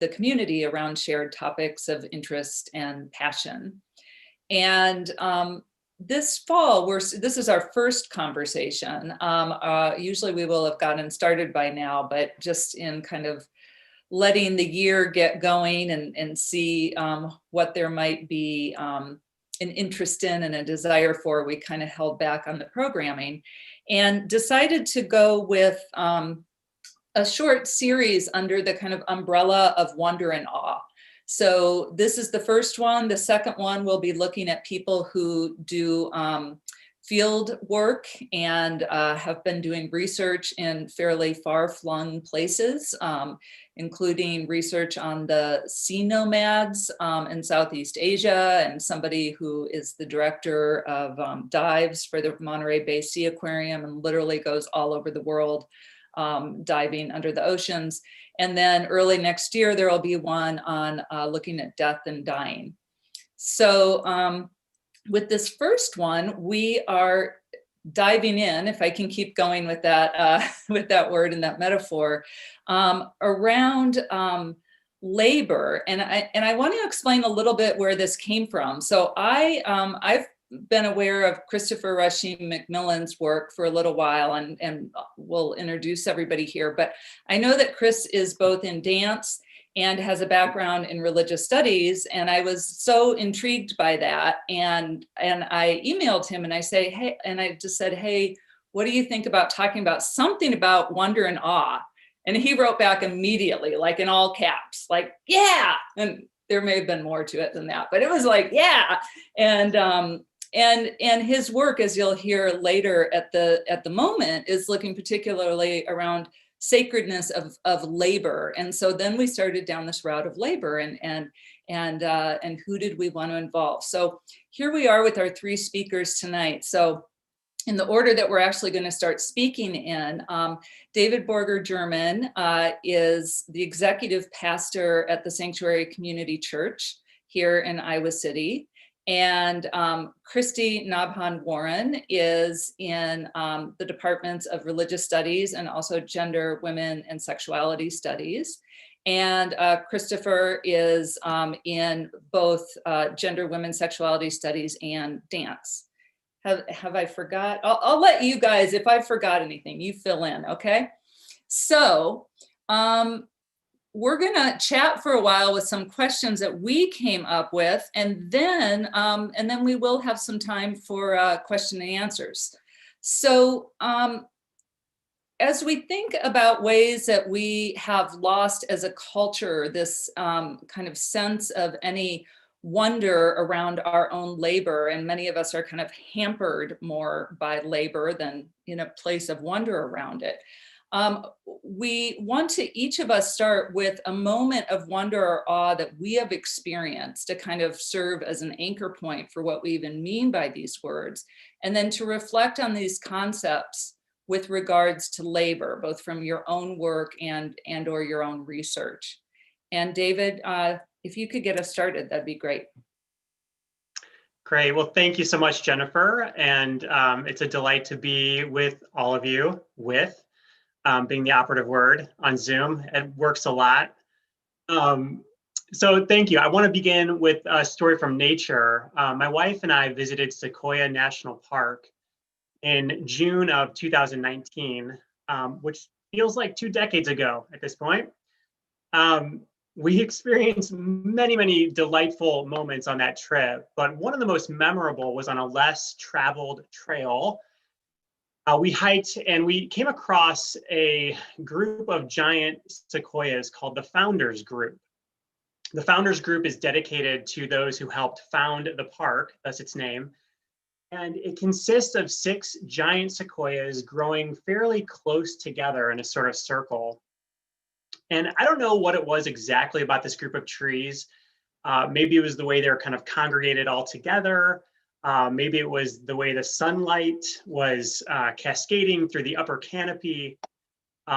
the community around shared topics of interest and passion. And this fall, this is our first conversation. Usually we will have gotten started by now, but just in kind of letting the year get going and see what there might be an interest in and a desire for, we kind of held back on the programming and decided to go with a short series under the kind of umbrella of wonder and awe. So this is the first one. The second one will be looking at people who do field work and have been doing research in fairly far-flung places, including research on the sea nomads in Southeast Asia, and somebody who is the director of dives for the Monterey Bay Sea Aquarium and literally goes all over the world diving under the oceans. And then early next year, there will be one on looking at death and dying. So with this first one, we are diving in, if I can keep going with that word and that metaphor, around labor. And I want to explain a little bit where this came from. So I've been aware of Christopher Rashim McMillan's work for a little while, and we'll introduce everybody here. But I know that Chris is both in dance and has a background in religious studies, and I was so intrigued by that. And I emailed him and I just said, hey, what do you think about talking about something about wonder and awe? And he wrote back immediately, like in all caps, like, yeah. And there may have been more to it than that, but it was like, yeah. And his work, as you'll hear later at the moment, is looking particularly around sacredness of labor. And so then we started down this route of labor and who did we want to involve? So here we are with our three speakers tonight. So in the order that we're actually going to start speaking in, David Borger-German is the executive pastor at the Sanctuary Community Church here in Iowa City. And Christy Nabhan-Warren is in the departments of religious studies and also gender, women, and sexuality studies. And Christopher is in both gender, women, sexuality studies and dance. Have I forgot? I'll let you guys, if I forgot anything, you fill in, okay? So, we're gonna chat for a while with some questions that we came up with, and then we will have some time for question and answers. So as we think about ways that we have lost as a culture this kind of sense of any wonder around our own labor, and many of us are kind of hampered more by labor than in a place of wonder around it. We want to each of us start with a moment of wonder or awe that we have experienced to kind of serve as an anchor point for what we even mean by these words, and then to reflect on these concepts with regards to labor, both from your own work and or your own research. And David, if you could get us started, that'd be great. Great. Well, thank you so much, Jennifer. And it's a delight to be with all of you, being the operative word on Zoom. It works a lot. So thank you. I want to begin with a story from nature. My wife and I visited Sequoia National Park in June of 2019, which feels like 2 decades ago at this point. We experienced many, many delightful moments on that trip, but one of the most memorable was on a less traveled trail. We hiked and we came across a group of giant sequoias called the Founders Group. The Founders Group is dedicated to those who helped found the park, that's its name. And it consists of 6 giant sequoias growing fairly close together in a sort of circle. And I don't know what it was exactly about this group of trees. Maybe it was the way they're kind of congregated all together. Maybe it was the way the sunlight was cascading through the upper canopy.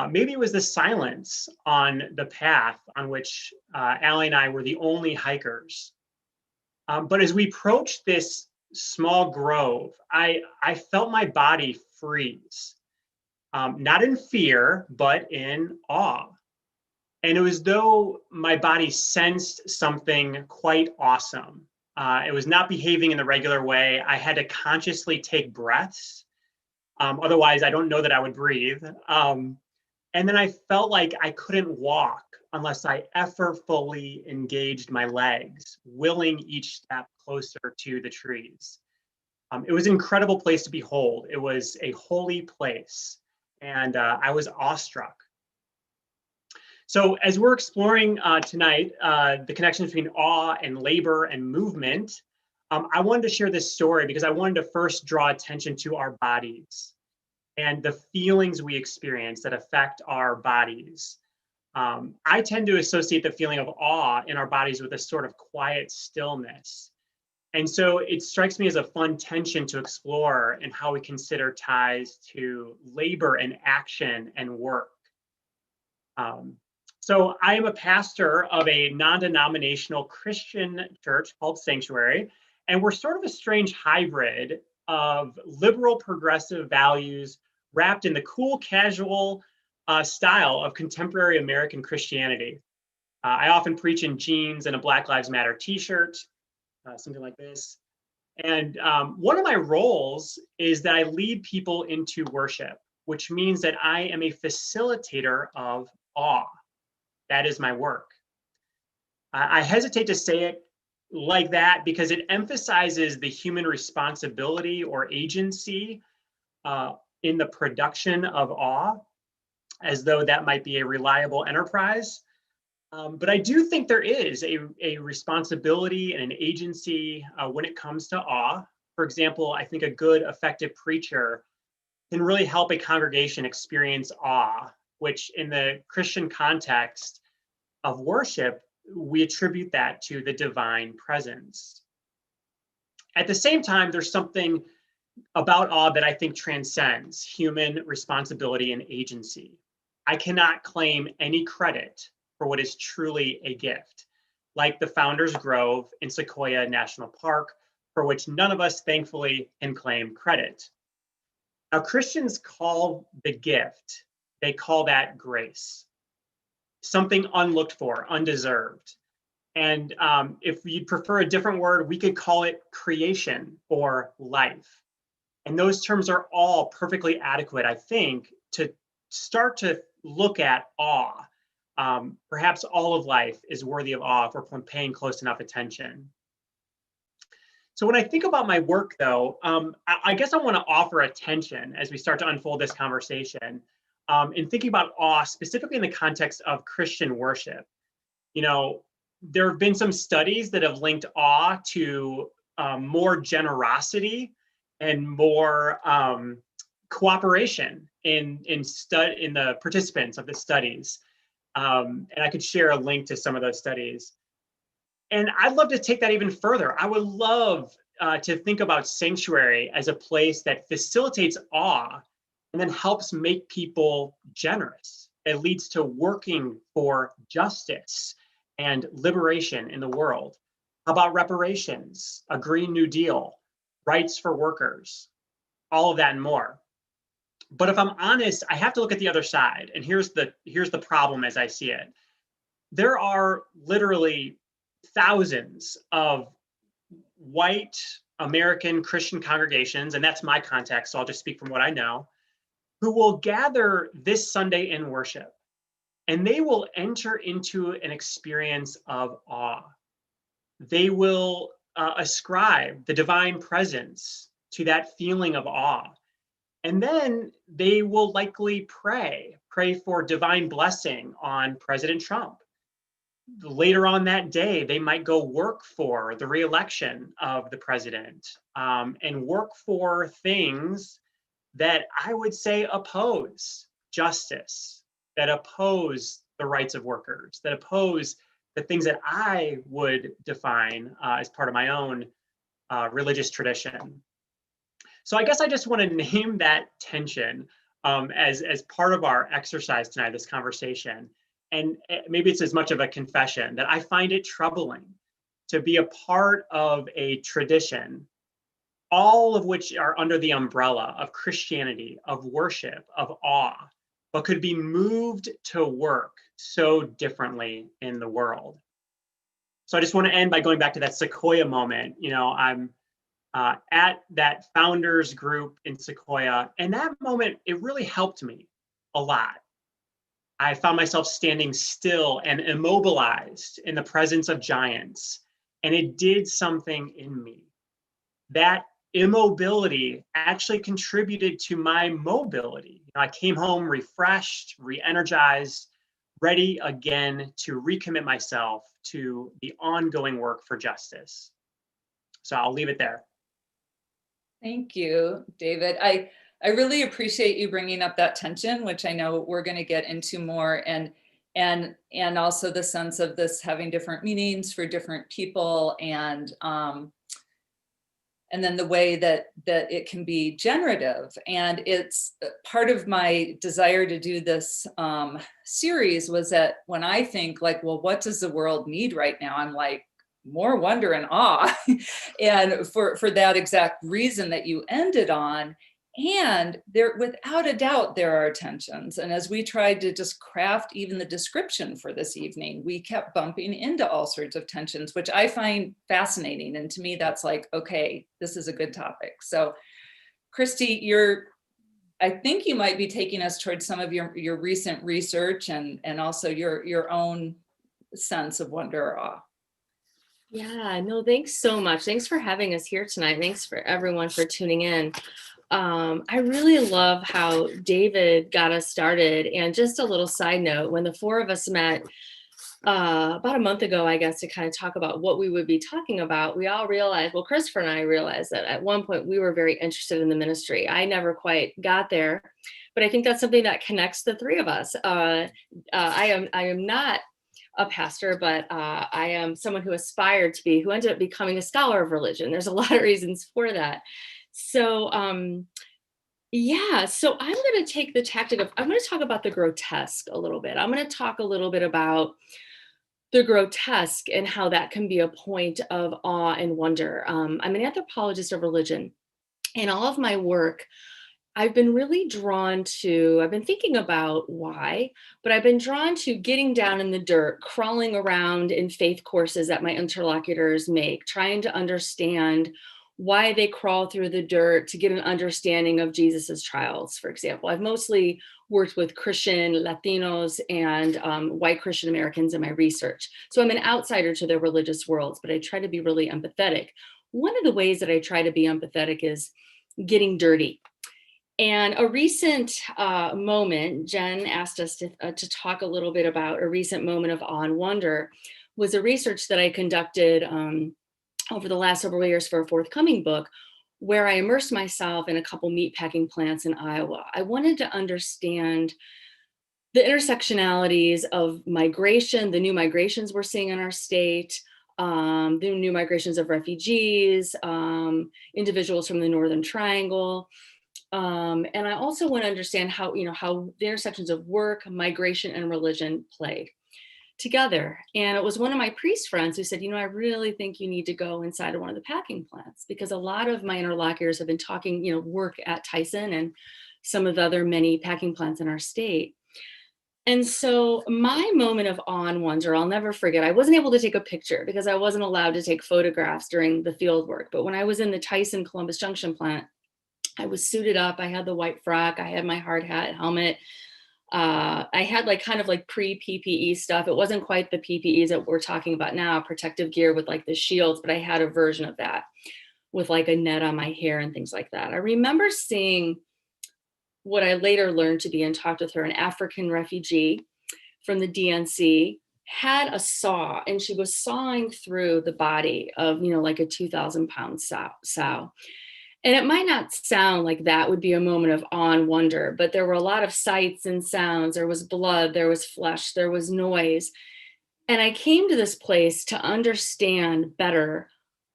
Maybe it was the silence on the path on which Allie and I were the only hikers. But as we approached this small grove, I felt my body freeze, not in fear, but in awe. And it was though my body sensed something quite awesome. It was not behaving in the regular way. I had to consciously take breaths. Otherwise, I don't know that I would breathe. And then I felt like I couldn't walk unless I effortfully engaged my legs, willing each step closer to the trees. It was an incredible place to behold. It was a holy place, and I was awestruck. So as we're exploring tonight, the connection between awe and labor and movement, I wanted to share this story because I wanted to first draw attention to our bodies and the feelings we experience that affect our bodies. I tend to associate the feeling of awe in our bodies with a sort of quiet stillness. And so it strikes me as a fun tension to explore and how we consider ties to labor and action and work. Um, so I am a pastor of a non-denominational Christian church called Sanctuary, and we're sort of a strange hybrid of liberal progressive values wrapped in the cool casual style of contemporary American Christianity. I often preach in jeans and a Black Lives Matter t-shirt, something like this. And one of my roles is that I lead people into worship, which means that I am a facilitator of awe. That is my work. I hesitate to say it like that because it emphasizes the human responsibility or agency in the production of awe, as though that might be a reliable enterprise. But I do think there is a responsibility and an agency when it comes to awe. For example, I think a good, effective preacher can really help a congregation experience awe, which in the Christian context of worship, we attribute that to the divine presence. At the same time, there's something about awe that I think transcends human responsibility and agency. I cannot claim any credit for what is truly a gift, like the Founder's Grove in Sequoia National Park, for which none of us thankfully can claim credit. Now, Christians call the gift, they call that grace, something unlooked for, undeserved. And if you'd prefer a different word, we could call it creation or life. And those terms are all perfectly adequate, I think, to start to look at awe. Perhaps all of life is worthy of awe if we're paying close enough attention. So when I think about my work, though, I guess I want to offer attention as we start to unfold this conversation in thinking about awe, specifically in the context of Christian worship. You know, there have been some studies that have linked awe to more generosity and more cooperation in the participants of the studies. And I could share a link to some of those studies. And I'd love to take that even further. I would love to think about Sanctuary as a place that facilitates awe and then helps make people generous. It leads to working for justice and liberation in the world. How about reparations, a Green New Deal, rights for workers, all of that and more. But if I'm honest, I have to look at the other side. And here's the problem as I see it. There are literally thousands of white American Christian congregations, and that's my context, so I'll just speak from what I know, who will gather this Sunday in worship, and they will enter into an experience of awe. They will ascribe the divine presence to that feeling of awe. And then they will likely pray for divine blessing on President Trump. Later on that day, they might go work for the reelection of the president and work for things that I would say oppose justice, that oppose the rights of workers, that oppose the things that I would define as part of my own religious tradition. So I guess I just want to name that tension as part of our exercise tonight, this conversation. And maybe it's as much of a confession that I find it troubling to be a part of a tradition, all of which are under the umbrella of Christianity, of worship, of awe, but could be moved to work so differently in the world. So I just want to end by going back to that Sequoia moment. I'm at that founders group in Sequoia, and that moment, it really helped me a lot. I found myself standing still and immobilized in the presence of giants, and it did something in me. That immobility actually contributed to my mobility. I came home refreshed, re-energized, ready again to recommit myself to the ongoing work for justice. So I'll leave it there. Thank you, David. I really appreciate you bringing up that tension, which I know we're going to get into more, and also the sense of this having different meanings for different people, and then the way that it can be generative. And it's part of my desire to do this series was that when I think like, well, what does the world need right now? I'm like, more wonder and awe. And for that exact reason that you ended on. And there, without a doubt, there are tensions. And as we tried to just craft even the description for this evening, we kept bumping into all sorts of tensions, which I find fascinating. And to me, that's like, okay, this is a good topic. So Christy, I think you might be taking us towards some of your recent research and also your own sense of wonder or awe. Yeah, no, thanks so much. Thanks for having us here tonight. Thanks for everyone for tuning in. I really love how David got us started. And just a little side note, when the four of us met about a month ago, I guess, to kind of talk about what we would be talking about, we all realized, well, Christopher and I realized that at one point we were very interested in the ministry. I never quite got there, but I think that's something that connects the three of us. I am not a pastor, but I am someone who aspired to be, who ended up becoming a scholar of religion. There's a lot of reasons for that. So yeah, so I'm going to take the tactic of, I'm going to talk about the grotesque a little bit. I'm going to talk a little bit about the grotesque and how that can be a point of awe and wonder. I'm an anthropologist of religion. In all of my work, I've been really drawn to, I've been thinking about why, but I've been drawn to getting down in the dirt, crawling around in faith courses that my interlocutors make, trying to understand why they crawl through the dirt to get an understanding of Jesus's trials, for example. I've mostly worked with Christian Latinos and white Christian Americans in my research. So I'm an outsider to their religious worlds, but I try to be really empathetic. One of the ways that I try to be empathetic is getting dirty. And a recent moment, Jen asked us to talk a little bit about a recent moment of awe and wonder, was a research that I conducted over the last several years for a forthcoming book, where I immersed myself in a couple meatpacking plants in Iowa. I wanted to understand the intersectionalities of migration, the new migrations we're seeing in our state, the new migrations of refugees, individuals from the Northern Triangle. And I also want to understand how the intersections of work, migration, and religion played together. And it was one of my priest friends who said, I really think you need to go inside of one of the packing plants, because a lot of my interlocutors have been talking, work at Tyson and some of the other many packing plants in our state. And so my moment of awe and wonder, I'll never forget, I wasn't able to take a picture because I wasn't allowed to take photographs during the field work. But when I was in the Tyson Columbus Junction plant, I was suited up. I had the white frock. I had my hard hat, helmet. I had kind of pre-PPE stuff. It wasn't quite the PPEs that we're talking about now, protective gear with the shields, but I had a version of that with a net on my hair and things like that. I remember seeing what I later learned to be, and talked with her, an African refugee from the DNC, had a saw, and she was sawing through the body of, a 2,000-pound sow. And it might not sound like that would be a moment of awe and wonder, but there were a lot of sights and sounds. There was blood, there was flesh, there was noise. And I came to this place to understand better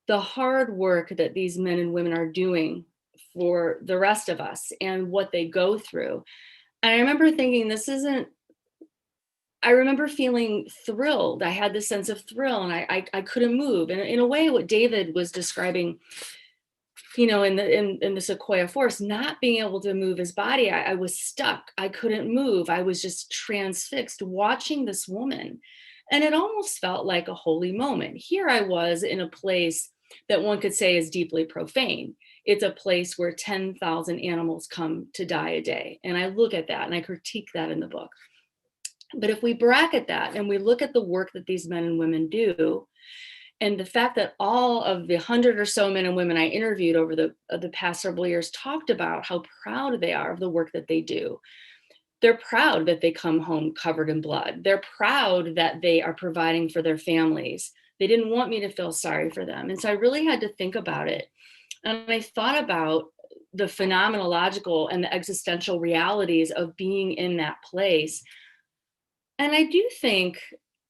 the hard work that these men and women are doing for the rest of us and what they go through. And I remember thinking, I remember feeling thrilled. I had this sense of thrill, and I couldn't move. And in a way, what David was describing in the sequoia forest, not being able to move his body. I was stuck. I couldn't move. I was just transfixed watching this woman. And it almost felt like a holy moment. Here I was in a place that one could say is deeply profane. It's a place where 10,000 animals come to die a day. And I look at that and I critique that in the book. But if we bracket that and we look at the work that these men and women do, and the fact that all of the 100 or so men and women I interviewed over the past several years talked about how proud they are of the work that they do. They're proud that they come home covered in blood. They're proud that they are providing for their families. They didn't want me to feel sorry for them. And so I really had to think about it. And I thought about the phenomenological and the existential realities of being in that place. And I do think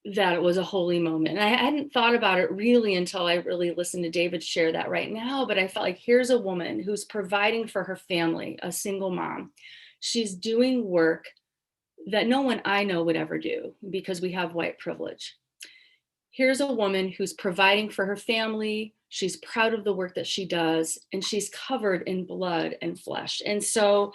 that it was a holy moment. And I hadn't thought about it really until I really listened to David share that right now. But I felt like here's a woman who's providing for her family, a single mom. She's doing work that no one I know would ever do because we have white privilege. Here's a woman who's providing for her family. She's proud of the work that she does, and she's covered in blood and flesh. And so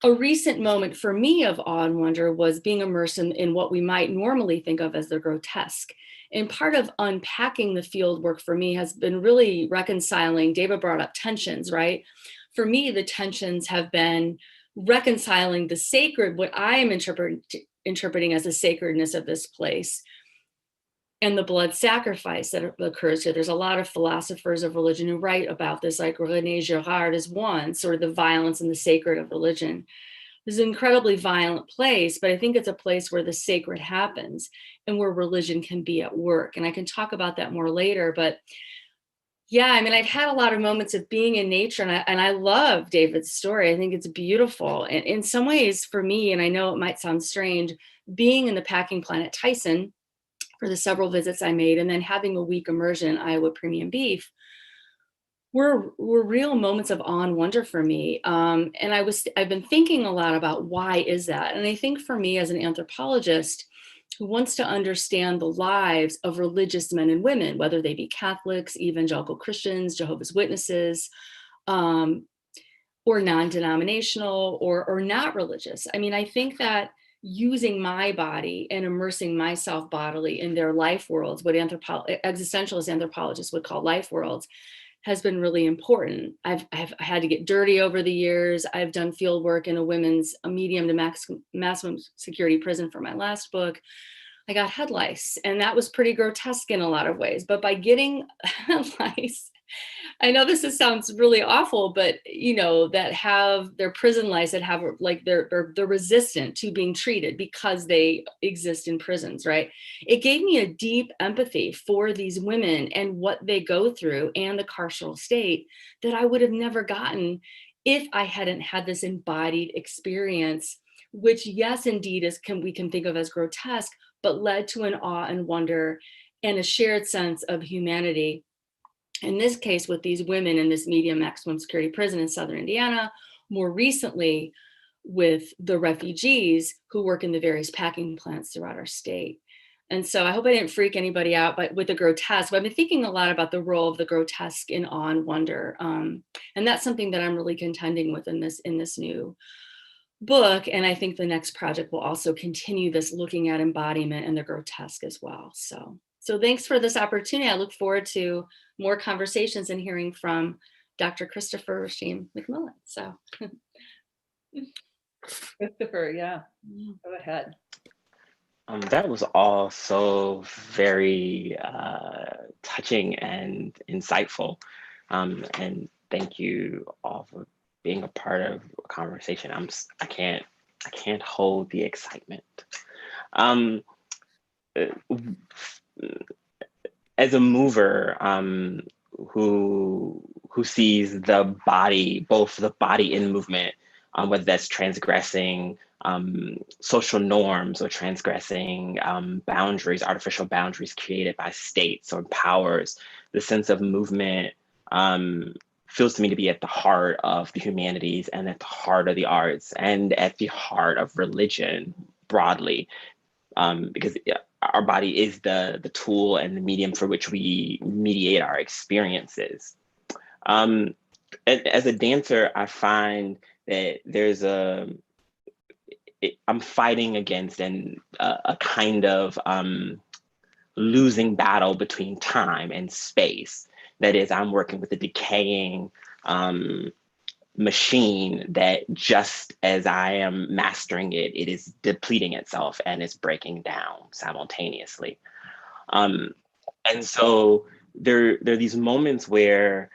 a recent moment for me of awe and wonder was being immersed in what we might normally think of as the grotesque. And part of unpacking the field work for me has been really reconciling. David brought up tensions, right? For me, the tensions have been reconciling the sacred, what I am interpreting as the sacredness of this place, and the blood sacrifice that occurs here. There's a lot of philosophers of religion who write about this, like René Girard is one, sort of the violence and the sacred of religion. This is an incredibly violent place, but I think it's a place where the sacred happens and where religion can be at work. And I can talk about that more later, but yeah, I mean, I've had a lot of moments of being in nature, and I love David's story. I think it's beautiful. And in some ways for me, and I know it might sound strange, being in the packing plant at Tyson for the several visits I made, and then having a week immersion in Iowa premium beef, were real moments of awe and wonder for me. And I've been thinking a lot about why is that? And I think for me as an anthropologist who wants to understand the lives of religious men and women, whether they be Catholics, evangelical Christians, Jehovah's Witnesses, or non-denominational or not religious. I mean, I think that using my body and immersing myself bodily in their life worlds, what existentialist anthropologists would call life worlds, has been really important. I've had to get dirty over the years. I've done field work in a medium to maximum security prison for my last book. I got head lice, and that was pretty grotesque in a lot of ways. But by getting head lice, I know sounds really awful, but that have their prison lice that have like they're resistant to being treated because they exist in prisons, right? It gave me a deep empathy for these women and what they go through and the carceral state that I would have never gotten if I hadn't had this embodied experience, which yes, indeed we can think of as grotesque, but led to an awe and wonder and a shared sense of humanity. In this case, with these women in this medium maximum security prison in Southern Indiana, more recently with the refugees who work in the various packing plants throughout our state. And so I hope I didn't freak anybody out, but with the grotesque, I've been thinking a lot about the role of the grotesque in awe and wonder. And that's something that I'm really contending with in this new book. And I think the next project will also continue this looking at embodiment and the grotesque as well. So thanks for this opportunity. I look forward to more conversations and hearing from Dr. Christopher Rashim McMillan. So, Christopher, yeah, go ahead. That was all so very touching and insightful. And thank you all for being a part of a conversation. I can't hold the excitement. As a mover who sees the body, both the body in movement, whether that's transgressing social norms or transgressing boundaries, artificial boundaries created by states or powers, the sense of movement feels to me to be at the heart of the humanities and at the heart of the arts and at the heart of religion broadly, because our body is the tool and the medium for which we mediate our experiences. as a dancer, I find that I'm fighting against a kind of losing battle between time and space. That is, I'm working with a decaying machine that, just as I am mastering it, it is depleting itself and is breaking down simultaneously. Um, and so there are these moments where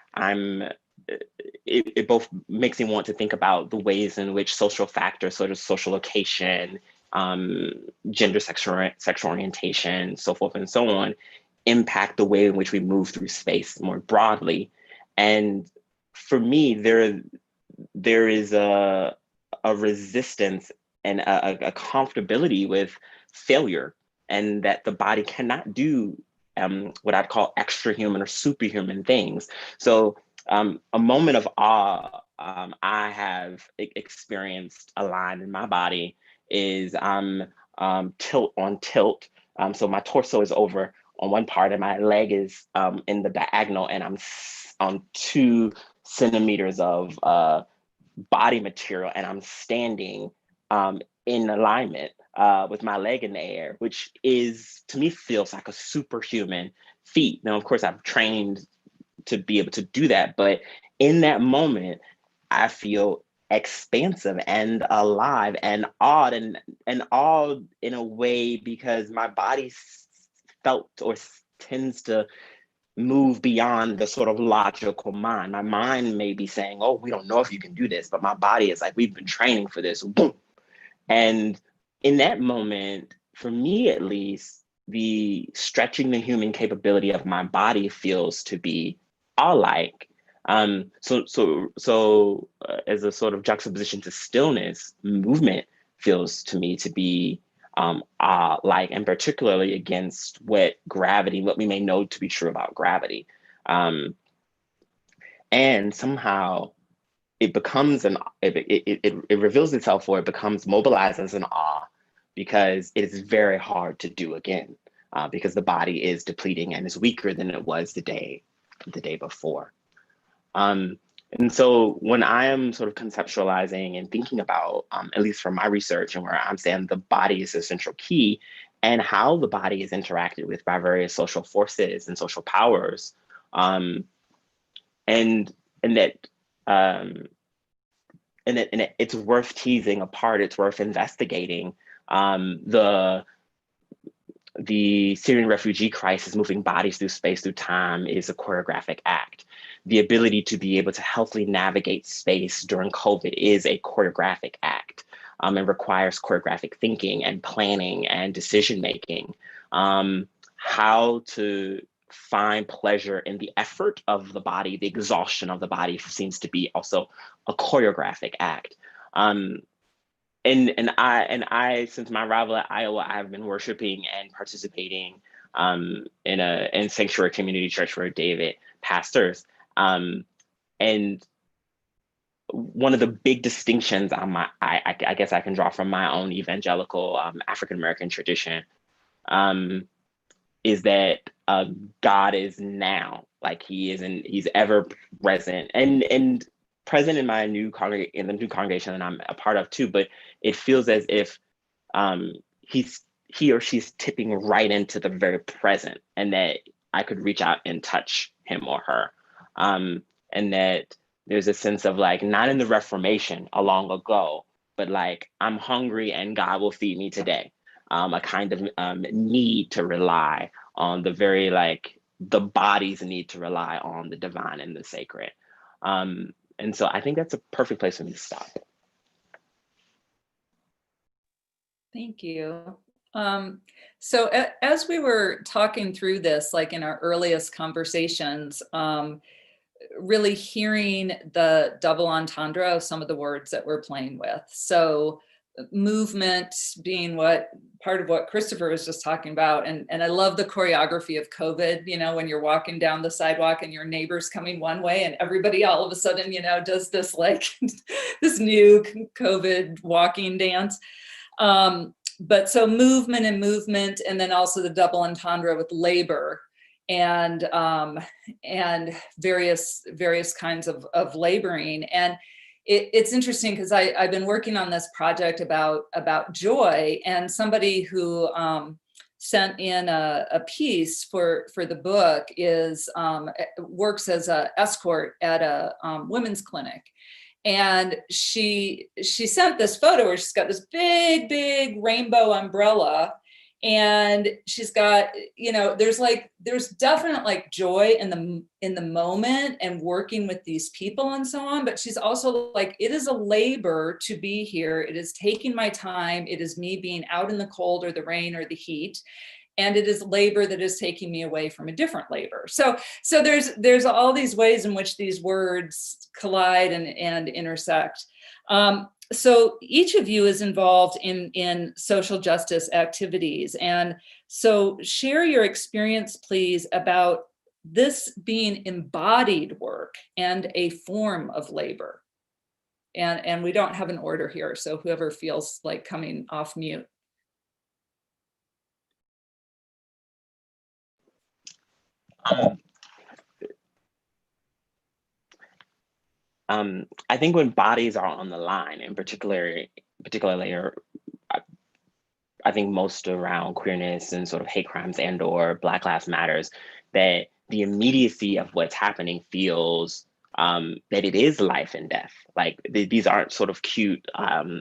it both makes me want to think about the ways in which social factors, sort of social location, um, gender, sexual orientation, so forth and so on, impact the way in which we move through space more broadly. And for me, there is a resistance and a comfortability with failure, and that the body cannot do what I'd call extra human or superhuman things. So a moment of awe I have experienced a line in my body is tilt on tilt. So my torso is over on one part and my leg is in the diagonal, and I'm on 2 centimeters of body material, and I'm standing in alignment with my leg in the air, which is, to me, feels like a superhuman feat. Now, of course, I've trained to be able to do that, but in that moment, I feel expansive and alive and awed, and awed in a way because my body felt or tends to move beyond the sort of logical mind. My mind may be saying, oh, we don't know if you can do this, but my body is like, we've been training for this, boom. And in that moment, for me at least, the stretching the human capability of my body feels to be all-like. So as a sort of juxtaposition to stillness, movement feels to me to be like, and particularly against what we may know to be true about gravity. And somehow it becomes it reveals itself, or it becomes mobilized as an awe, because it is very hard to do again, because the body is depleting and is weaker than it was the day before. And so when I am sort of conceptualizing and thinking about, at least from my research and where I'm saying the body is the central key, and how the body is interacted with by various social forces and social powers, and that it's worth teasing apart, it's worth investigating. The Syrian refugee crisis, moving bodies through space, through time, is a choreographic act. The ability to be able to healthily navigate space during COVID is a choreographic act, and requires choreographic thinking and planning and decision-making. How to find pleasure in the effort of the body, the exhaustion of the body, seems to be also a choreographic act. And I, since my arrival at Iowa, I've been worshiping and participating in Sanctuary Community Church where David pastors. And one of the big distinctions I guess I can draw from my own evangelical African American tradition is that God is now, like he's ever present and present in my new congregation that I'm a part of too. But it feels as if he or she's tipping right into the very present, and that I could reach out and touch him or her, and that there's a sense of like, not in the Reformation a long ago, but like, I'm hungry and God will feed me today. A kind of need to rely on the body's need to rely on the divine and the sacred. And so I think that's a perfect place for me to stop. Thank you. So as we were talking through this, like in our earliest conversations, really hearing the double entendre of some of the words that we're playing with. So movement being part of what Christopher was just talking about. And I love the choreography of COVID, when you're walking down the sidewalk and your neighbor's coming one way and everybody all of a sudden, does this like this new COVID walking dance. But so movement, and then also the double entendre with labor and various kinds of laboring. And it's interesting because I've been working on this project about joy, and somebody who sent in a piece for the book works as an escort at a women's clinic. And she sent this photo where she's got this big rainbow umbrella, and she's got, there's definite like joy in the moment and working with these people and so on. But she's also like, it is a labor to be here. It is taking my time. It is me being out in the cold or the rain or the heat. And it is labor that is taking me away from a different labor. So there's all these ways in which these words collide and intersect. So each of you is involved in social justice activities. And so share your experience, please, about this being embodied work and a form of labor. And we don't have an order here, so whoever feels like coming off mute. I think when bodies are on the line, in particularly, I think most around queerness and sort of hate crimes and or Black Lives Matters, that the immediacy of what's happening feels that it is life and death. Like these aren't sort of cute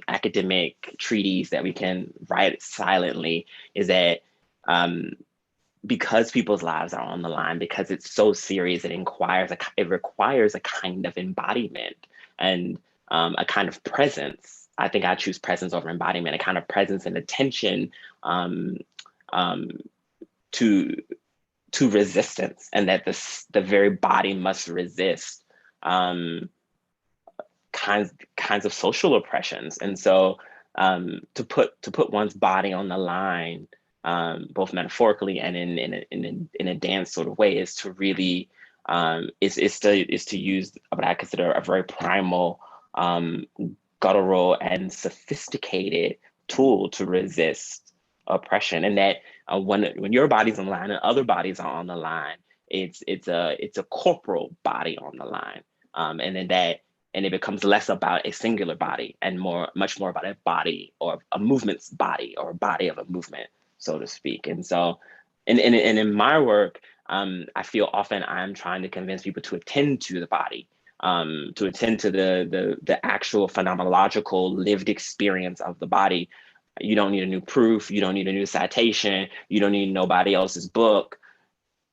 academic treaties that we can write silently. Is that because people's lives are on the line, because it's so serious, it requires a kind of embodiment and a kind of presence. I think I choose presence over embodiment, a kind of presence and attention to resistance, and that the very body must resist kinds of social oppressions. And so to put one's body on the line, both metaphorically and in a dance sort of way, is to really is to use what I consider a very primal, guttural and sophisticated tool to resist oppression. And that when your body's on the line and other bodies are on the line, it's a corporal body on the line, and it becomes less about a singular body and much more about a body or a movement's body or a body of a movement, so to speak. And so, and in my work, I feel often I'm trying to convince people to attend to the body, to attend to the actual phenomenological lived experience of the body. You don't need a new proof. You don't need a new citation. You don't need nobody else's book.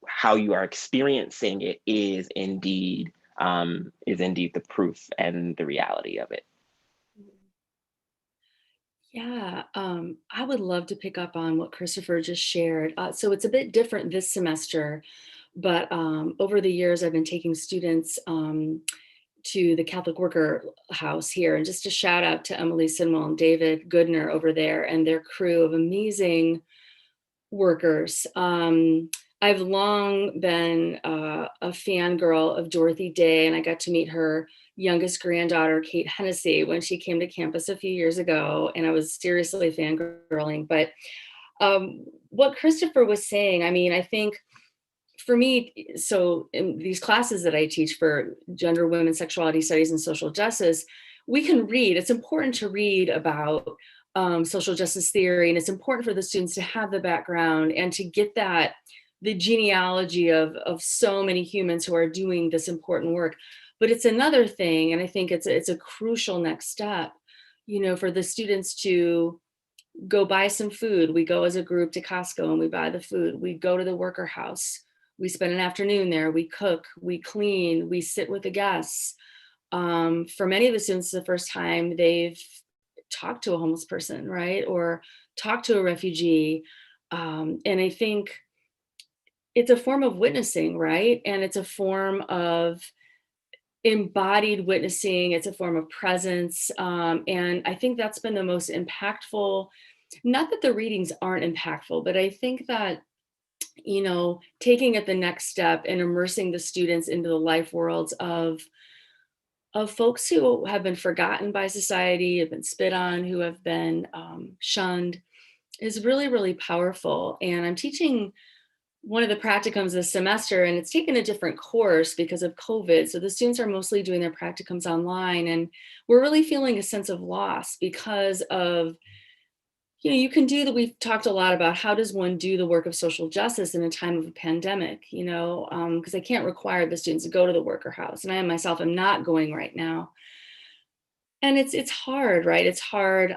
How you are experiencing it is indeed the proof and the reality of it. Yeah, I would love to pick up on what Christopher just shared. So it's a bit different this semester, but over the years, I've been taking students to the Catholic Worker House here. And just a shout out to Emily Sinwell and David Goodner over there and their crew of amazing workers. I've long been a fangirl of Dorothy Day, and I got to meet her youngest granddaughter, Kate Hennessy, when she came to campus a few years ago, and I was seriously fangirling. But what Christopher was saying, I mean, I think for me, so in these classes that I teach for gender, women, sexuality studies, and social justice, we can read. It's important to read about social justice theory, and it's important for the students to have the background and to get the genealogy of so many humans who are doing this important work. But it's another thing, and I think it's a crucial next step, for the students to go buy some food. We go as a group to Costco and we buy the food. We go to the worker house. We spend an afternoon there. We cook, we clean, we sit with the guests. For many of the students, the first time they've talked to a homeless person, right? Or talked to a refugee. And I think it's a form of witnessing, right? And it's a form of embodied witnessing. It's a form of presence. And I think that's been the most impactful, not that the readings aren't impactful, but I think that, taking it the next step and immersing the students into the life worlds of folks who have been forgotten by society, have been spit on, who have been shunned, is really, really powerful. And I'm teaching one of the practicums this semester, and it's taken a different course because of COVID. So the students are mostly doing their practicums online, and we're really feeling a sense of loss because of, you can do that. We've talked a lot about how does one do the work of social justice in a time of a pandemic, because I can't require the students to go to the worker house, and I myself am not going right now. And it's hard, right? It's hard.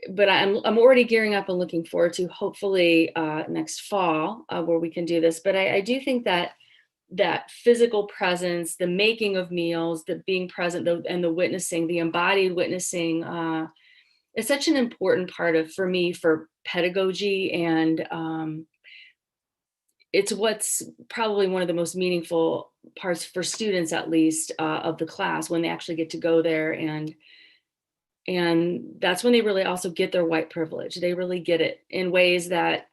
But I'm already gearing up and looking forward to hopefully next fall where we can do this. But I do think that physical presence, the making of meals, the being present, and the witnessing, the embodied witnessing, is such an important part of, for me, for pedagogy. And it's what's probably one of the most meaningful parts for students, at least, of the class, when they actually get to go there. And that's when they really also get their white privilege. They really get it in ways that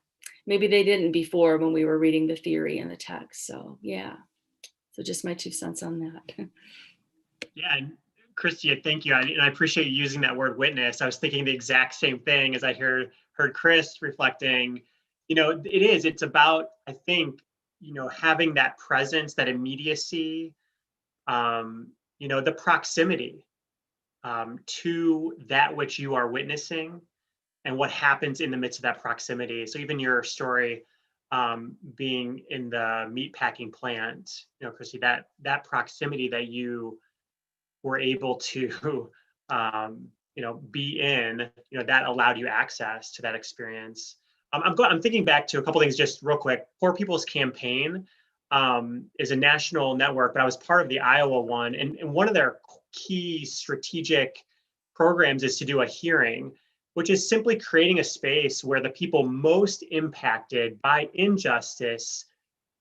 maybe they didn't before when we were reading the theory and the text. So yeah, so just my 2 cents on that. Yeah, and Christy, thank you. And I appreciate you using that word witness. I was thinking the exact same thing as I heard Chris reflecting. It's about, I think, having that presence, that immediacy, the proximity to that which you are witnessing and what happens in the midst of that proximity. So even your story being in the meatpacking plant, Christy, that proximity that you were able to, be in, that allowed you access to that experience. I'm thinking back to a couple things just real quick. Poor People's Campaign is a national network, but I was part of the Iowa one. And one of their key strategic programs is to do a hearing, which is simply creating a space where the people most impacted by injustice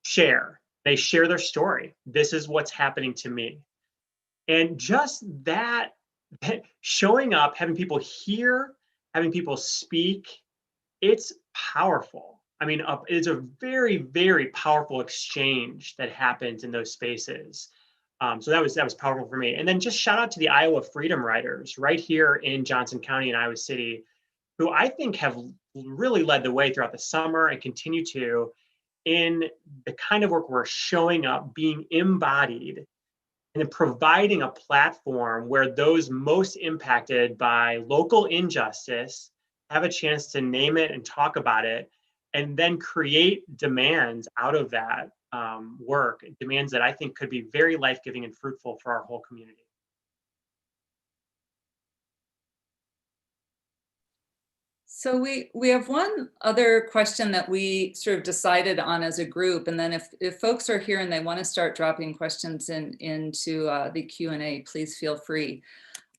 share. They share their story. This is what's happening to me. And just that showing up, having people hear, having people speak, it's powerful. I mean, it's a very, very powerful exchange that happens in those spaces. So that was powerful for me. And then just shout out to the Iowa Freedom Riders right here in Johnson County in Iowa City, who I think have really led the way throughout the summer and continue to in the kind of work we're showing up, being embodied, and then providing a platform where those most impacted by local injustice have a chance to name it and talk about it, and then create demands out of that work, demands that I think could be very life-giving and fruitful for our whole community. So we have one other question that we sort of decided on as a group, and then if folks are here and they want to start dropping questions into the Q&A, please feel free.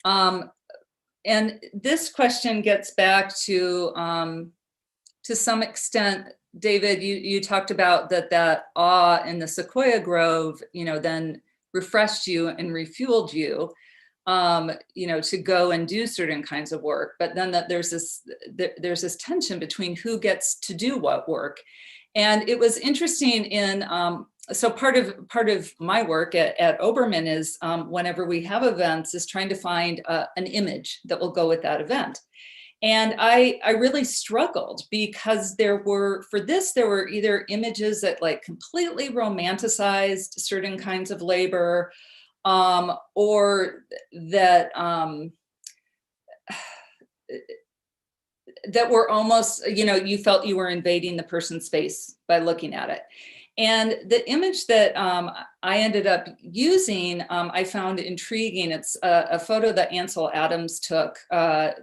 And this question gets back to some extent, David, you talked about that awe in the Sequoia Grove, then refreshed you and refueled you, to go and do certain kinds of work. But then there's this tension between who gets to do what work. And it was interesting so part of my work at Obermann is whenever we have events is trying to find an image that will go with that event. And I really struggled because there were either images that like completely romanticized certain kinds of labor, or that that were almost, you felt you were invading the person's space by looking at it. And the image that I ended up using, I found intriguing. It's a photo that Ansel Adams took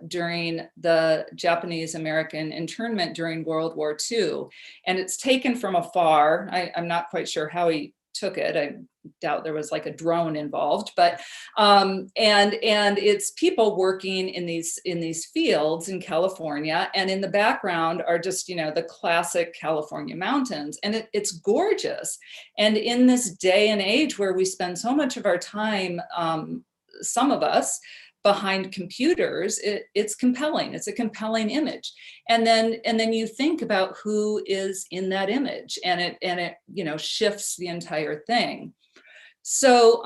during the Japanese-American internment during World War II. And it's taken from afar. I'm not quite sure how he took it. I doubt there was like a drone involved, but and it's people working in these fields in California, and in the background are just the classic California mountains, and it's gorgeous. And in this day and age where we spend so much of our time, some of us, behind computers, it's compelling. It's a compelling image. And then you think about who is in that image, and it shifts the entire thing. So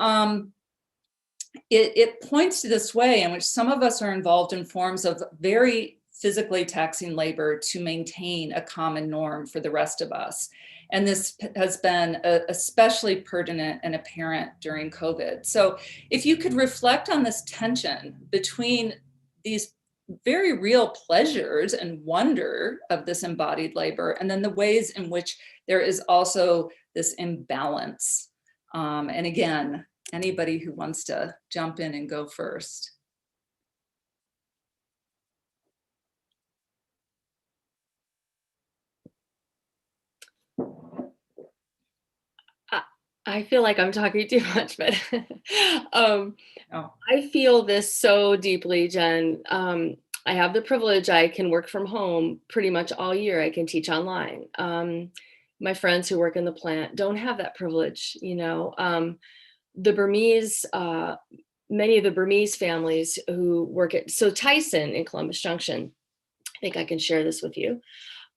it points to this way in which some of us are involved in forms of very physically taxing labor to maintain a common norm for the rest of us. And this has been especially pertinent and apparent during COVID. So if you could reflect on this tension between these very real pleasures and wonder of this embodied labor, and then the ways in which there is also this imbalance. And again, anybody who wants to jump in and go first. I feel like I'm talking too much, but Oh. I feel this so deeply, Jen. I have the privilege, I can work from home pretty much all year. I can teach online. My friends who work in the plant don't have that privilege, you know. The Burmese, many of the Burmese families who work at, so Tyson in Columbus Junction, I think I can share this with you.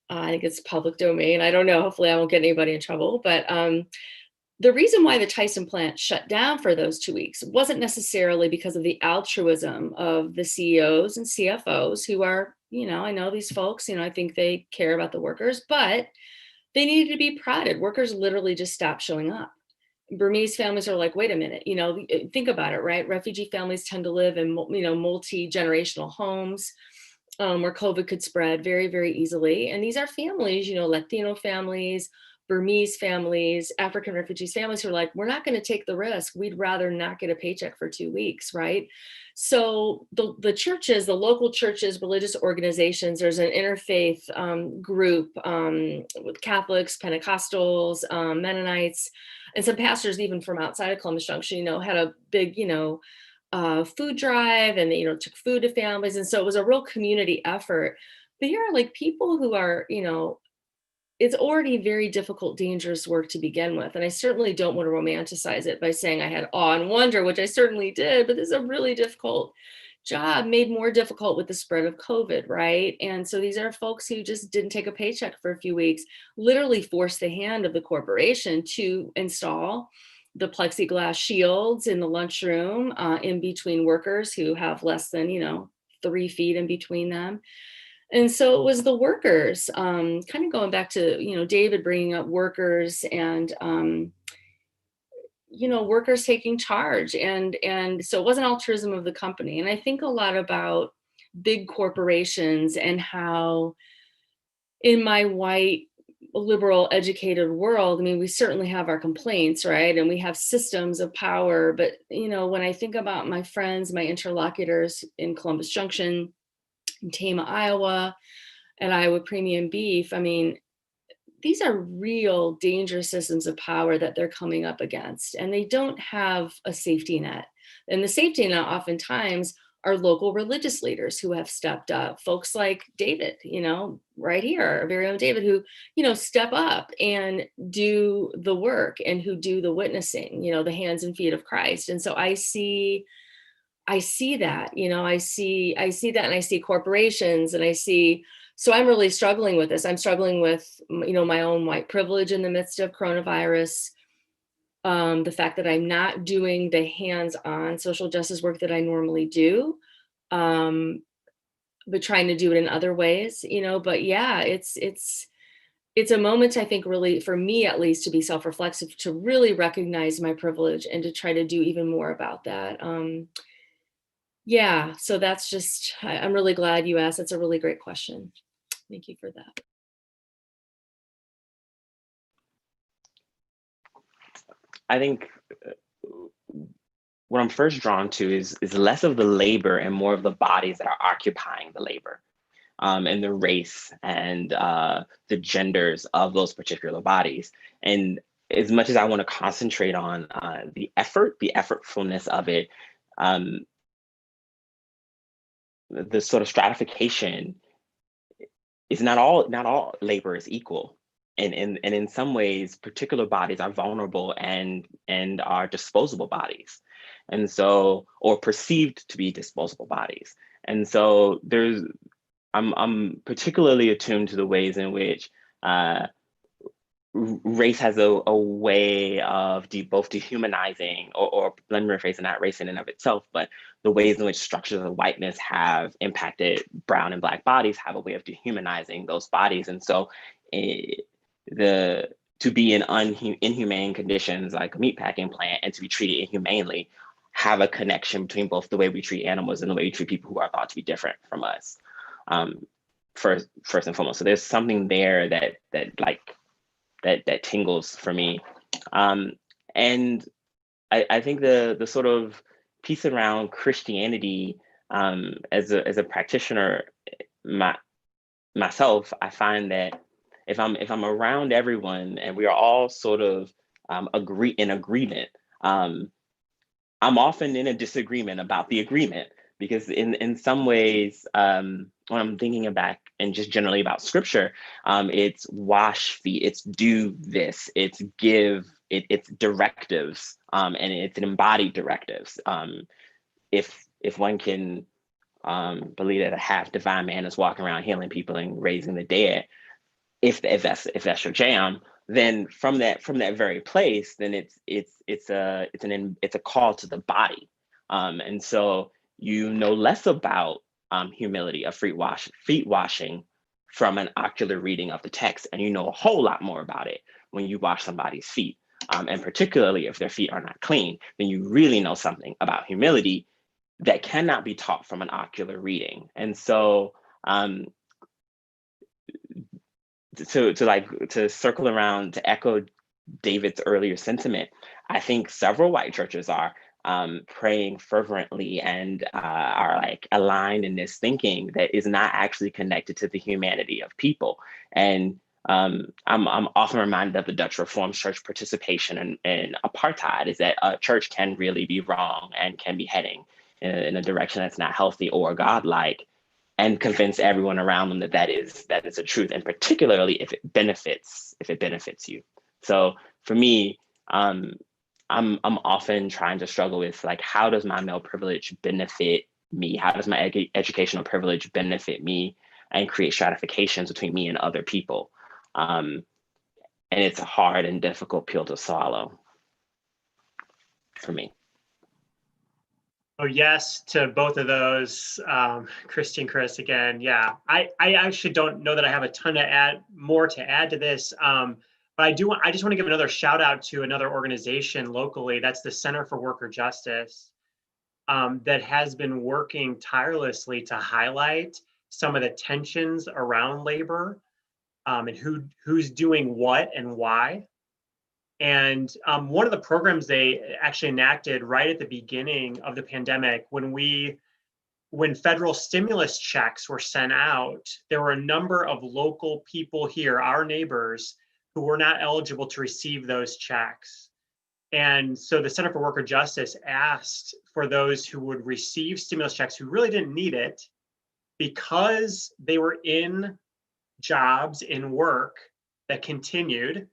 I think it's public domain. I don't know, hopefully I won't get anybody in trouble, but the reason why the Tyson plant shut down for those 2 weeks wasn't necessarily because of the altruism of the CEOs and CFOs who are, you know, I know these folks, you know, I think they care about the workers, but they needed to be prodded. Workers literally just stopped showing up. Burmese families are like, wait a minute, you know, think about it, right? Refugee families tend to live in, you know, multi-generational homes where COVID could spread very, very easily. And these are families, you know, Latino families, Burmese families, African refugees families who are like, we're not going to take the risk. We'd rather not get a paycheck for 2 weeks, right? So the churches, the local churches, religious organizations, there's an interfaith group with Catholics, Pentecostals, Mennonites, and some pastors even from outside of Columbus Junction, you know, had a big, you know, food drive, and they, you know, took food to families. And so it was a real community effort. But here are like people who are, you know, it's already very difficult, dangerous work to begin with. And I certainly don't want to romanticize it by saying I had awe and wonder, which I certainly did, but this is a really difficult job, made more difficult with the spread of COVID, right? And so these are folks who just didn't take a paycheck for a few weeks, literally forced the hand of the corporation to install the plexiglass shields in the lunchroom in between workers who have less than, you know, 3 feet in between them. And so it was the workers, kind of going back to, you know, David bringing up workers and, you know, workers taking charge. And so it wasn't altruism of the company. And I think a lot about big corporations and how in my white, liberal, educated world, I mean, we certainly have our complaints, right? And we have systems of power. But, you know, when I think about my friends, my interlocutors in Columbus Junction, in Tama, Iowa, at Iowa Premium Beef, I mean, these are real dangerous systems of power that they're coming up against, and they don't have a safety net. And the safety net oftentimes are local religious leaders who have stepped up, folks like David, you know, right here, our very own David, who, you know, step up and do the work and who do the witnessing, you know, the hands and feet of Christ. And so I see that, you know, I see that, and I see corporations, and I see, so I'm really struggling with this. I'm struggling with, you know, my own white privilege in the midst of coronavirus, the fact that I'm not doing the hands-on social justice work that I normally do, but trying to do it in other ways, you know. But yeah, it's a moment, I think, really, for me at least, to be self-reflexive, to really recognize my privilege and to try to do even more about that. Yeah, so that's just, I'm really glad you asked. That's a really great question. Thank you for that. I think what I'm first drawn to is less of the labor and more of the bodies that are occupying the labor, and the race and the genders of those particular bodies. And as much as I want to concentrate on the effortfulness of it, the sort of stratification is not all labor is equal. And in some ways, particular bodies are vulnerable and are disposable bodies. And so, or perceived to be disposable bodies. And so I'm particularly attuned to the ways in which race has a way of both dehumanizing, or let me rephrase, not race in and of itself, but the ways in which structures of whiteness have impacted brown and Black bodies have a way of dehumanizing those bodies. And so the to be in inhumane conditions like a meatpacking plant and to be treated inhumanely have a connection between both the way we treat animals and the way we treat people who are thought to be different from us. First and foremost. So there's something there that tingles for me. And I think the sort of piece around Christianity, as a practitioner myself, I find that if I'm around everyone and we are all sort of in agreement, I'm often in a disagreement about the agreement, because in some ways, when I'm thinking back and just generally about scripture, it's wash feet, it's do this, it's give, it's directives, and it's an embodied directives. If one can believe that a half divine man is walking around healing people and raising the dead, if that's your jam, then from that very place, then it's a call to the body, and so you know less about humility of feet washing from an ocular reading of the text, and you know a whole lot more about it when you wash somebody's feet, and particularly if their feet are not clean, then you really know something about humility that cannot be taught from an ocular reading. And so to circle around, to echo David's earlier sentiment, I think several white churches are praying fervently and are like aligned in this thinking that is not actually connected to the humanity of people. And I'm often reminded of the Dutch Reformed Church participation in apartheid, is that a church can really be wrong and can be heading in a direction that's not healthy or godlike, and convince everyone around them that is a truth, and particularly if it benefits you. So for me, I'm often trying to struggle with, like, how does my male privilege benefit me? How does my educational privilege benefit me and create stratifications between me and other people? And it's a hard and difficult pill to swallow for me. Oh, yes to both of those, Christy and Chris. Again, yeah, I actually don't know that I have a ton more to add to this, but I just want to give another shout out to another organization locally. That's the Center for Worker Justice, that has been working tirelessly to highlight some of the tensions around labor, and who's doing what and why. And one of the programs they actually enacted right at the beginning of the pandemic, when federal stimulus checks were sent out, there were a number of local people here, our neighbors, who were not eligible to receive those checks. And so the Center for Worker Justice asked for those who would receive stimulus checks who really didn't need it, because they were in jobs, in work that continued,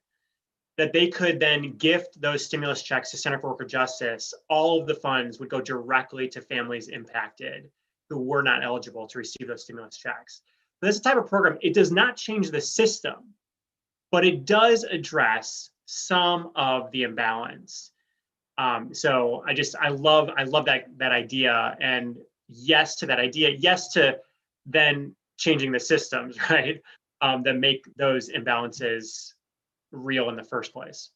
that they could then gift those stimulus checks to Center for Worker Justice. All of the funds would go directly to families impacted who were not eligible to receive those stimulus checks. But this type of program, it does not change the system, but it does address some of the imbalance. So I love that idea, and yes to that idea, yes to then changing the systems, right, that make those imbalances real in the first place.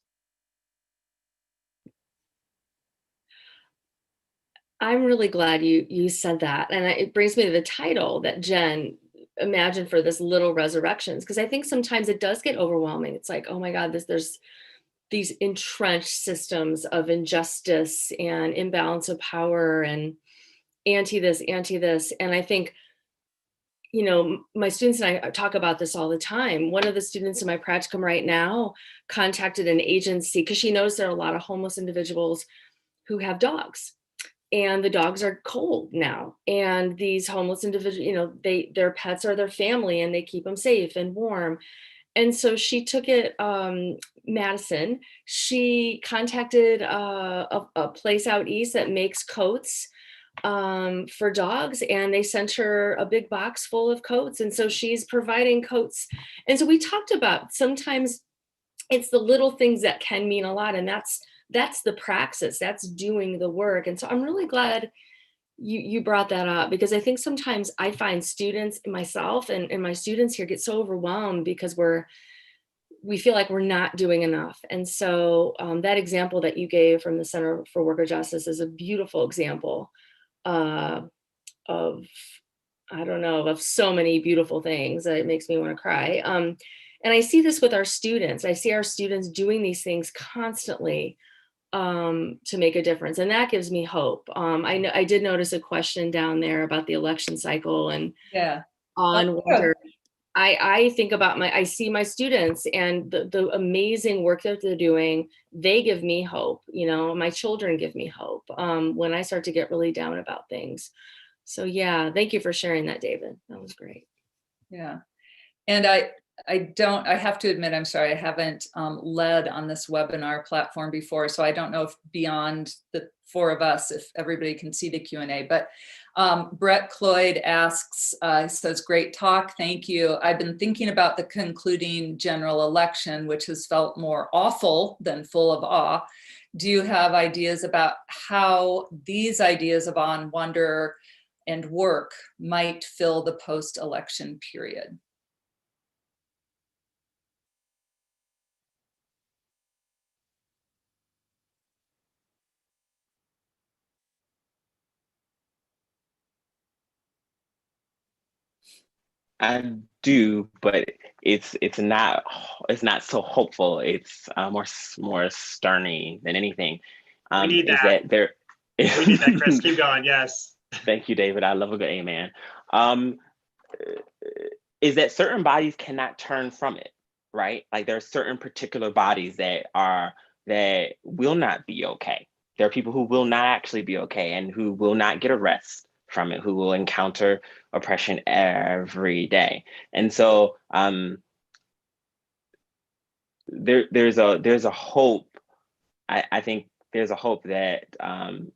I'm really glad you said that, and it brings me to the title that Jen imagined for this, Little Resurrections, because I think sometimes it does get overwhelming. It's like, oh my God, there's these entrenched systems of injustice and imbalance of power and anti this, and I think, you know, my students and I talk about this all the time. One of the students in my practicum right now contacted an agency because she knows there are a lot of homeless individuals who have dogs, and the dogs are cold now. And these homeless individuals, you know, their pets are their family, and they keep them safe and warm. And so she took it, Madison. She contacted a place out east that makes coats for dogs, and they sent her a big box full of coats, and so she's providing coats. And so we talked about, sometimes it's the little things that can mean a lot, and that's the praxis, that's doing the work. And so I'm really glad you brought that up, because I think sometimes I find students, myself and my students here, get so overwhelmed because we feel like we're not doing enough. And so that example that you gave from the Center for Worker Justice is a beautiful example of, I don't know, of so many beautiful things that it makes me want to cry. And I see this with our students. I see our students doing these things constantly to make a difference. And that gives me hope. I did notice a question down there about the election cycle and Yeah. on Oh, whether I think about I see my students and the amazing work that they're doing. They give me hope. You know, my children give me hope when I start to get really down about things. So yeah, thank you for sharing that, David. That was great. Yeah. And I have to admit, I'm sorry, I haven't led on this webinar platform before, so I don't know if beyond the four of us, if everybody can see the Q&A, but Brett Cloyd asks, says, great talk, thank you. I've been thinking about the concluding general election, which has felt more awful than full of awe. Do you have ideas about how these ideas of awe and wonder and work might fill the post-election period? I do, but it's not so hopeful. It's more sterny than anything. We need Is that. that there? We need that, Chris. Keep going. Yes. Thank you, David. I love a good amen. Um, is that certain bodies cannot turn from it, right? Like there are certain particular bodies that will not be okay. There are people who will not actually be okay and who will not get a rest from it, who will encounter oppression every day. And so there's a hope. I think there's a hope that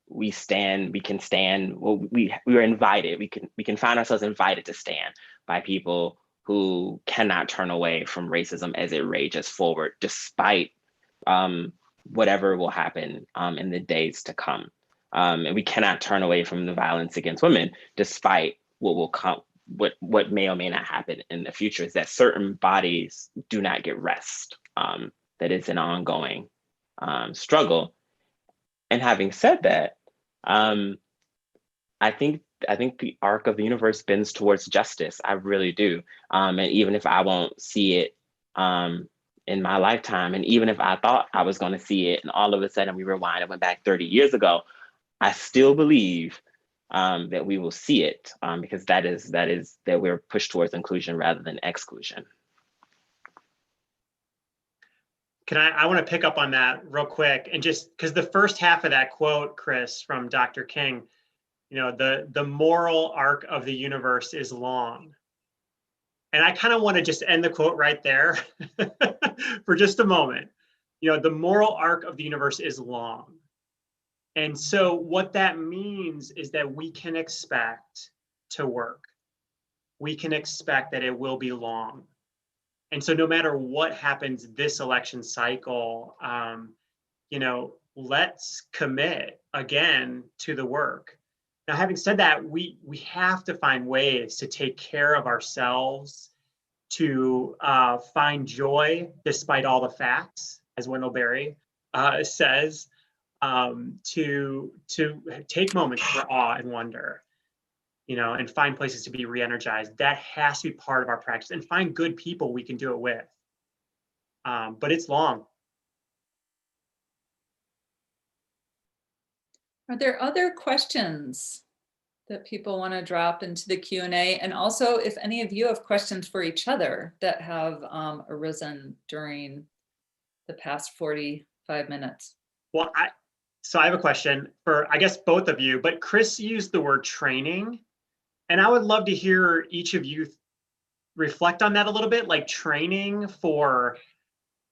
we can stand. Well, we are invited. We can find ourselves invited to stand by people who cannot turn away from racism as it rages forward, despite whatever will happen in the days to come. And we cannot turn away from the violence against women, despite what will come, what may or may not happen in the future. Is that certain bodies do not get rest. That is an ongoing struggle. And having said that, I think the arc of the universe bends towards justice. I really do. And even if I won't see it in my lifetime, and even if I thought I was going to see it, and all of a sudden we rewind and went back 30 years ago, I still believe that we will see it because that we're pushed towards inclusion rather than exclusion. I want to pick up on that real quick, and just because the first half of that quote, Chris, from Dr. King, you know, the moral arc of the universe is long. And I kind of want to just end the quote right there for just a moment. You know, the moral arc of the universe is long. And so what that means is that we can expect to work. We can expect that it will be long. And so no matter what happens this election cycle, you know, let's commit again to the work. Now, having said that, we have to find ways to take care of ourselves, to find joy despite all the facts, as Wendell Berry says, to take moments for awe and wonder, you know, and find places to be re-energized. That has to be part of our practice, and find good people we can do it with. But it's long. Are there other questions that people want to drop into the Q&A? And also, if any of you have questions for each other that have arisen during the past 45 minutes. Well, so I have a question for, I guess, both of you, but Chris used the word training, and I would love to hear each of you reflect on that a little bit, like training for,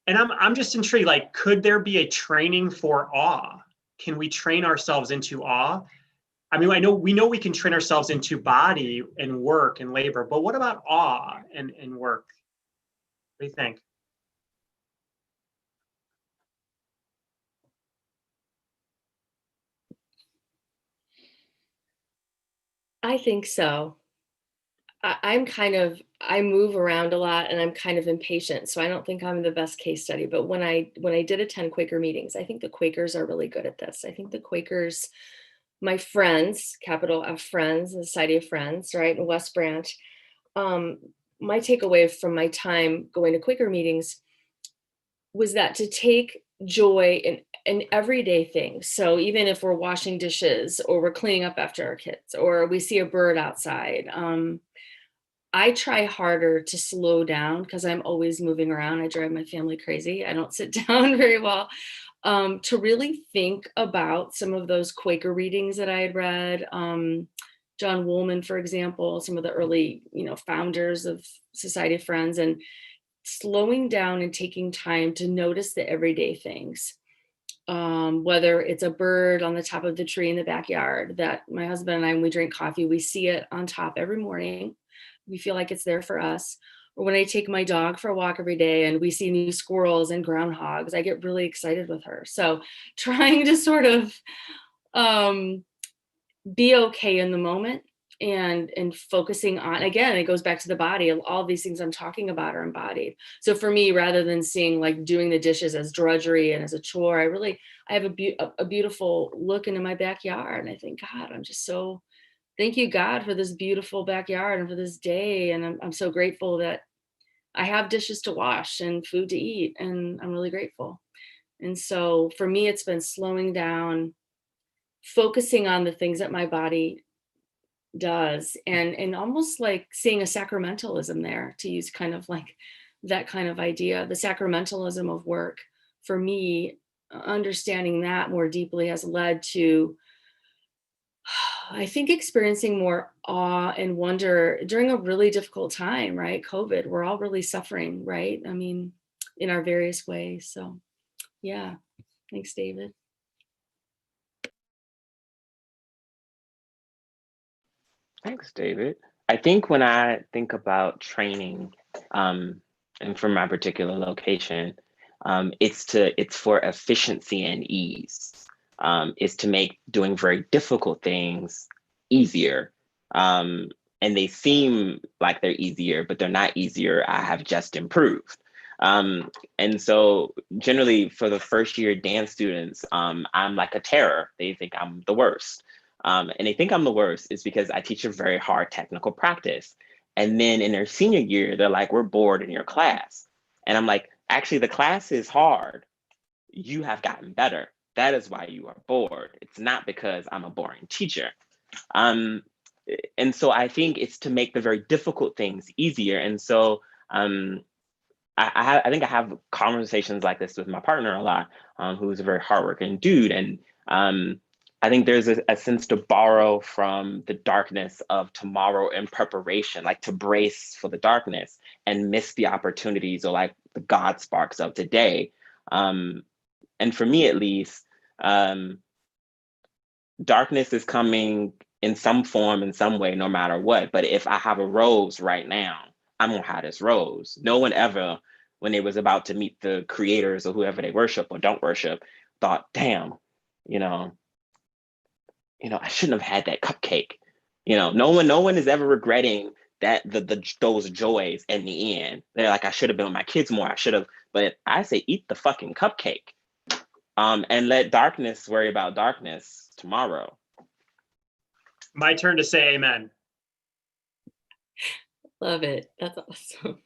and I'm just intrigued, like, could there be a training for awe? Can we train ourselves into awe? I mean, we know we can train ourselves into body and work and labor, but what about awe and work? What do you think? I think so. I move around a lot and I'm kind of impatient. So I don't think I'm the best case study. But when I did attend Quaker meetings, I think the Quakers are really good at this. I think the Quakers, my friends, capital F friends, the Society of Friends, right, in West Branch, um, my takeaway from my time going to Quaker meetings was that to take joy in everyday things. So even if we're washing dishes or we're cleaning up after our kids or we see a bird outside, I try harder to slow down because I'm always moving around. I drive my family crazy. I don't sit down very well. To really think about some of those Quaker readings that I had read. John Woolman, for example, some of the early, founders of Society of Friends, and slowing down and taking time to notice the everyday things. Whether it's a bird on the top of the tree in the backyard that my husband and I, when we drink coffee, we see it on top every morning. We feel like it's there for us. Or when I take my dog for a walk every day and we see new squirrels and groundhogs, I get really excited with her. So trying to sort of be okay in the moment and focusing on, again, it goes back to the body. All these things I'm talking about are embodied. So for me, rather than seeing like doing the dishes as drudgery and as a chore, I have a beautiful look into my backyard. And I think, God, I'm just so, thank you, God, for this beautiful backyard and for this day. And I'm so grateful that I have dishes to wash and food to eat. And I'm really grateful. And so for me, it's been slowing down, focusing on the things that my body does, and almost like seeing a sacramentalism there, to use kind of like that kind of idea, the sacramentalism of work. For me, understanding that more deeply has led to, I think, experiencing more awe and wonder during a really difficult time, right? COVID, we're all really suffering, right? I mean, in our various ways. So yeah, thanks, David. Thanks, David. I think when I think about training, and for my particular location, it's for efficiency and ease. It's to make doing very difficult things easier. And they seem like they're easier, but they're not easier. I have just improved. And so generally for the first year dance students, I'm like a terror. They think I'm the worst. And they think I'm the worst is because I teach a very hard technical practice. And then in their senior year, they're like, we're bored in your class. And I'm like, actually, the class is hard. You have gotten better. That is why you are bored. It's not because I'm a boring teacher. And so I think it's to make the very difficult things easier. And so I think I have conversations like this with my partner a lot, who's a very hardworking dude. And I think there's a sense to borrow from the darkness of tomorrow in preparation, like to brace for the darkness and miss the opportunities or like the God sparks of today. And for me, at least, darkness is coming in some form, in some way, no matter what. But if I have a rose right now, I'm gonna have this rose. No one ever, when they was about to meet the creators or whoever they worship or don't worship, thought, damn, I shouldn't have had that cupcake. No one is ever regretting that those joys in the end. They're like, I should have been with my kids more. I should have, but I say, eat the fucking cupcake. And let darkness worry about darkness tomorrow. My turn to say amen. Love it. That's awesome.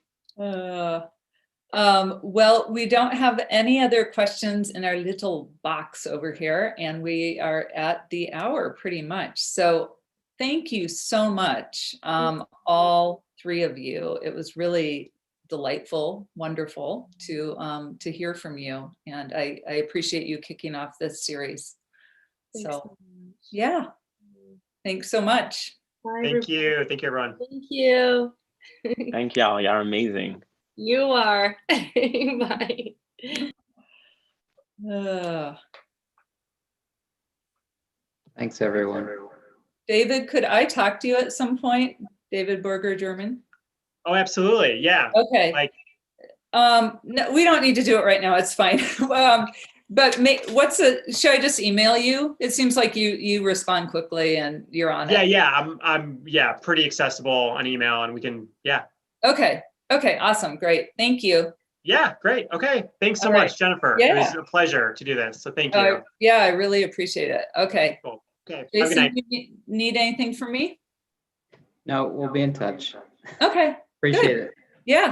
Well, we don't have any other questions in our little box over here, and we are at the hour pretty much. So thank you so much, all three of you. It was really delightful, wonderful to hear from you, and I appreciate you kicking off this series. Thanks So so much. yeah, thanks so much. Bye, Thank you. Thank you, everyone. Thank you. Thank y'all. Y'all are amazing. You are. Bye. Thanks, everyone. David, could I talk to you at some point? David Berger, German. Oh, absolutely. Yeah. Okay. No, we don't need to do it right now. It's fine. should I just email you? It seems like you respond quickly and you're on Yeah, it. yeah, I'm pretty accessible on email, and we can, yeah. Okay. Okay. Awesome. Great. Thank you. Yeah, great. Okay. Thanks so All right. much, Jennifer. Yeah. It was a pleasure to do this. So thank you. Yeah, I really appreciate it. Okay. Cool. Okay. Have a good Jason, night. do you need anything from me? No, we'll be in touch. Okay. Appreciate it. Yeah.